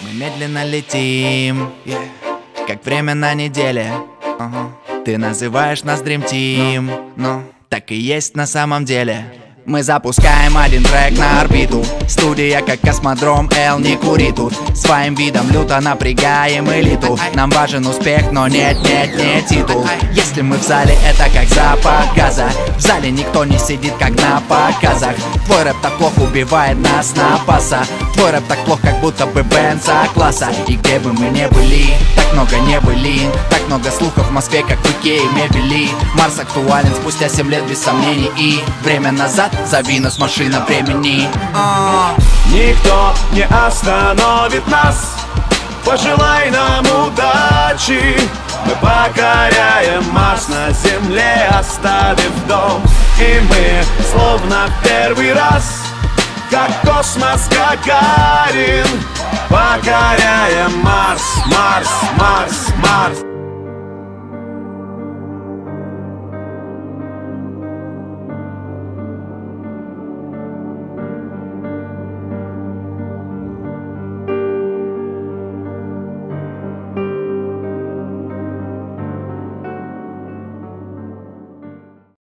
Мы медленно летим, как время на неделе. Ты называешь нас Dream Team, но так и есть на самом деле. Мы запускаем один трек на орбиту. Студия как космодром, Эл не кури тут. Своим видом люто напрягаем элиту. Нам важен успех, но нет титул. Если мы в зале, это как запах газа. В зале никто не сидит, как на показах. Твой рэп так плохо убивает нас на паса. Твой рэп так плохо, как будто бы Бенца класса. И где бы мы не были, так много не были. Так много слухов в Москве, как в Икее мебели. Марс актуален спустя 7 лет без сомнений. И время назад, зови нас машина времени. Никто не остановит нас. Пожелай нам удачи. Мы покоряем Марс на земле, оставив дом. И мы словно в первый раз, как космос Гагарин, покоряем Марс, Марс, Марс, Марс.